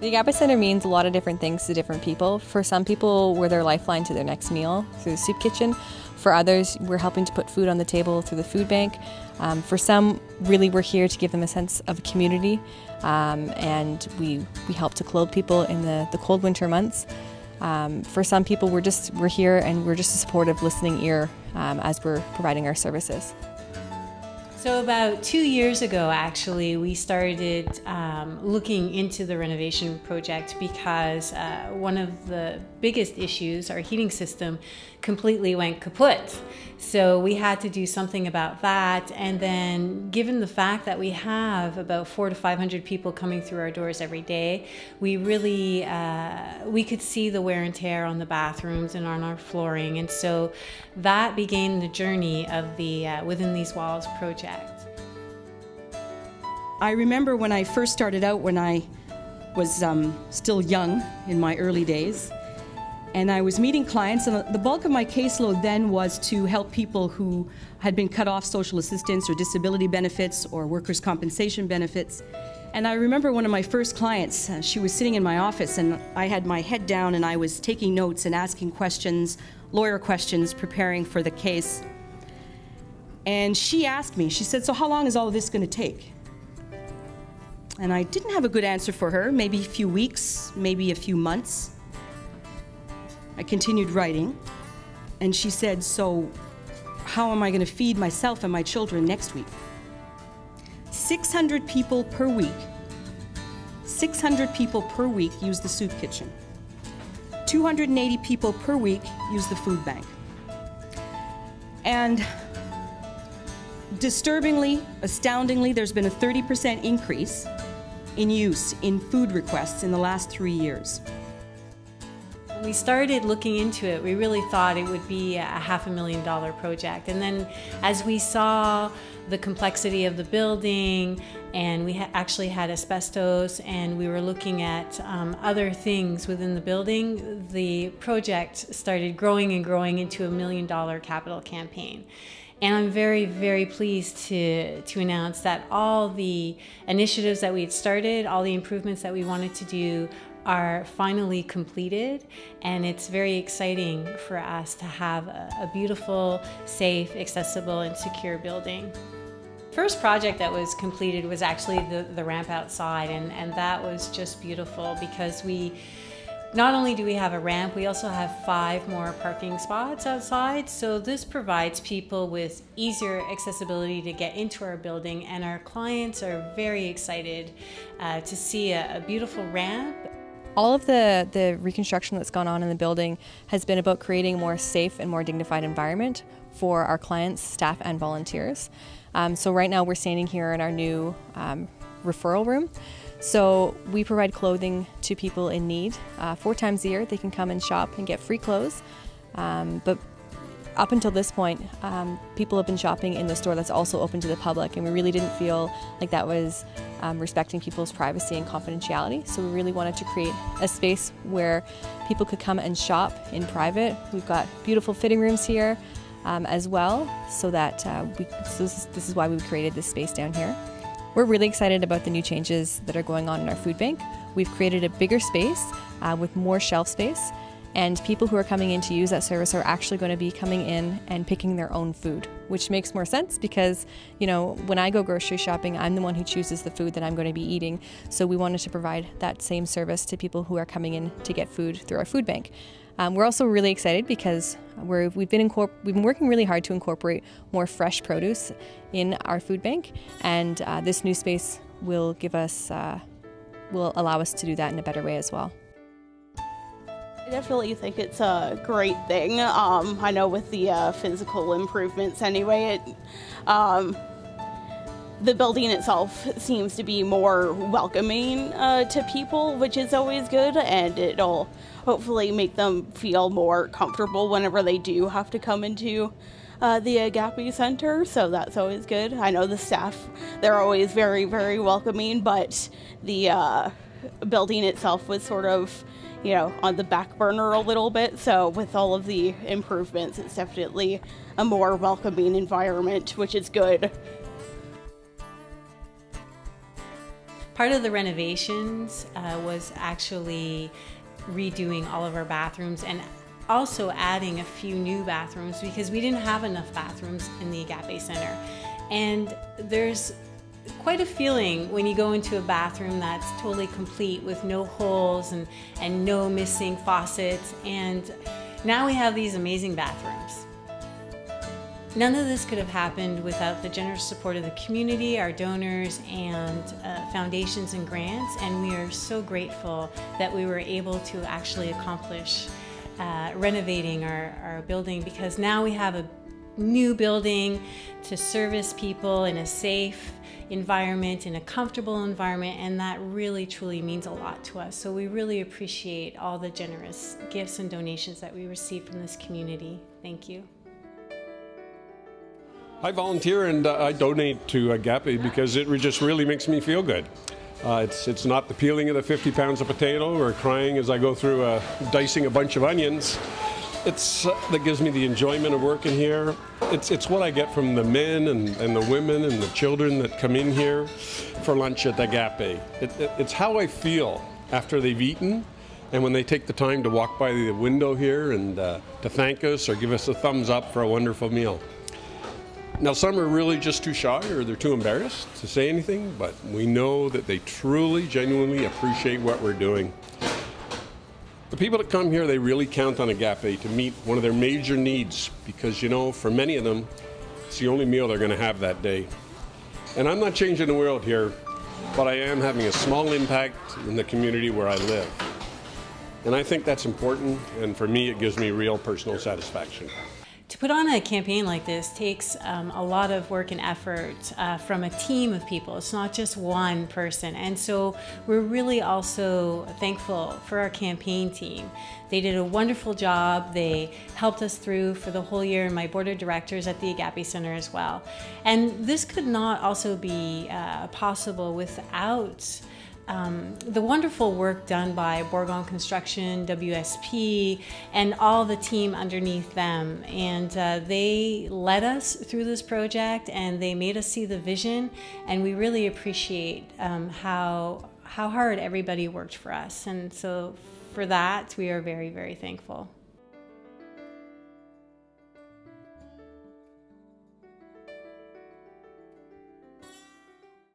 The Agape Centre means a lot of different things to different people. For some people, we're their lifeline to their next meal through the soup kitchen. For others, we're helping to put food on the table through the food bank. For some, really, we're here to give them a sense of community, and we help to clothe people in the cold winter months. For some people, we're here and we're just a supportive listening ear as we're providing our services. So about 2 years ago, actually, we started looking into the renovation project because one of the biggest issues, our heating system, completely went kaput. So we had to do something about that. And then given the fact that we have about 400 to 500 people coming through our doors every day, we really, we could see the wear and tear on the bathrooms and on our flooring. And so that began the journey of the Within These Walls project. I remember when I first started out, when I was still young in my early days, and I was meeting clients, and the bulk of my caseload then was to help people who had been cut off social assistance or disability benefits or workers' compensation benefits. And I remember one of my first clients, she was sitting in my office and I had my head down and I was taking notes and asking questions, lawyer questions, preparing for the case. And she asked me, she said, "So how long is all of this going to take?" And I didn't have a good answer for her, maybe a few weeks, maybe a few months. I continued writing, and she said, "So how am I going to feed myself and my children next week?" 600 people per week, 600 people per week use the soup kitchen. 280 people per week use the food bank. And disturbingly, astoundingly, there's been a 30% increase in use in food requests in the last 3 years. When we started looking into it, we really thought it would be a $500,000 project. And then as we saw the complexity of the building, and we actually had asbestos, and we were looking at other things within the building, the project started growing and growing into a $1 million capital campaign. And I'm very, very pleased to announce that all the initiatives that we had started, all the improvements that we wanted to do are finally completed, and it's very exciting for us to have a beautiful, safe, accessible, and secure building. First project that was completed was actually the ramp outside, and that was just beautiful because not only do we have a ramp, we also have 5 more parking spots outside. So this provides people with easier accessibility to get into our building, and our clients are very excited to see a beautiful ramp. All of the reconstruction that's gone on in the building has been about creating a more safe and more dignified environment for our clients, staff, and volunteers. So right now we're standing here in our new referral room. So we provide clothing to people in need. 4 times a year they can come and shop and get free clothes. But up until this point, people have been shopping in the store that's also open to the public, and we really didn't feel like that was respecting people's privacy and confidentiality. So we really wanted to create a space where people could come and shop in private. We've got beautiful fitting rooms here as well, so that this is why we created this space down here. We're really excited about the new changes that are going on in our food bank. We've created a bigger space with more shelf space, and people who are coming in to use that service are actually going to be coming in and picking their own food, which makes more sense because, you know, when I go grocery shopping, I'm the one who chooses the food that I'm going to be eating. So we wanted to provide that same service to people who are coming in to get food through our food bank. We're also really excited because we've been working really hard to incorporate more fresh produce in our food bank, and this new space will allow us to do that in a better way as well. I definitely think it's a great thing. I know with the physical improvements anyway, the building itself seems to be more welcoming to people, which is always good, and it'll hopefully make them feel more comfortable whenever they do have to come into the Agape Center, so that's always good. I know the staff, they're always very, very welcoming, but the building itself was sort of, you know, on the back burner a little bit, so with all of the improvements, it's definitely a more welcoming environment, which is good. Part of the renovations was actually redoing all of our bathrooms and also adding a few new bathrooms because we didn't have enough bathrooms in the Agape Center. And there's quite a feeling when you go into a bathroom that's totally complete with no holes and no missing faucets. And now we have these amazing bathrooms. None of this could have happened without the generous support of the community, our donors, and foundations and grants. And we are so grateful that we were able to actually accomplish renovating our building, because now we have a new building to service people in a safe environment, in a comfortable environment, and that really truly means a lot to us. So we really appreciate all the generous gifts and donations that we receive from this community. Thank you. I volunteer and I donate to Agape because it just really makes me feel good. It's not the peeling of the 50 pounds of potato or crying as I go through dicing a bunch of onions. That gives me the enjoyment of working here. It's what I get from the men and the women and the children that come in here for lunch at Agape. It's how I feel after they've eaten and when they take the time to walk by the window here and to thank us or give us a thumbs up for a wonderful meal. Now, some are really just too shy or they're too embarrassed to say anything, but we know that they truly, genuinely appreciate what we're doing. The people that come here, they really count on Agape to meet one of their major needs because, you know, for many of them, it's the only meal they're going to have that day. And I'm not changing the world here, but I am having a small impact in the community where I live. And I think that's important, and for me, it gives me real personal satisfaction. To put on a campaign like this takes a lot of work and effort from a team of people. It's not just one person. And so we're really also thankful for our campaign team. They did a wonderful job. They helped us through for the whole year, and my board of directors at the Agape Center as well. And this could not also be possible without the wonderful work done by Borgon Construction, WSP, and all the team underneath them. And they led us through this project and they made us see the vision, and we really appreciate how hard everybody worked for us. And so for that, we are very, very thankful.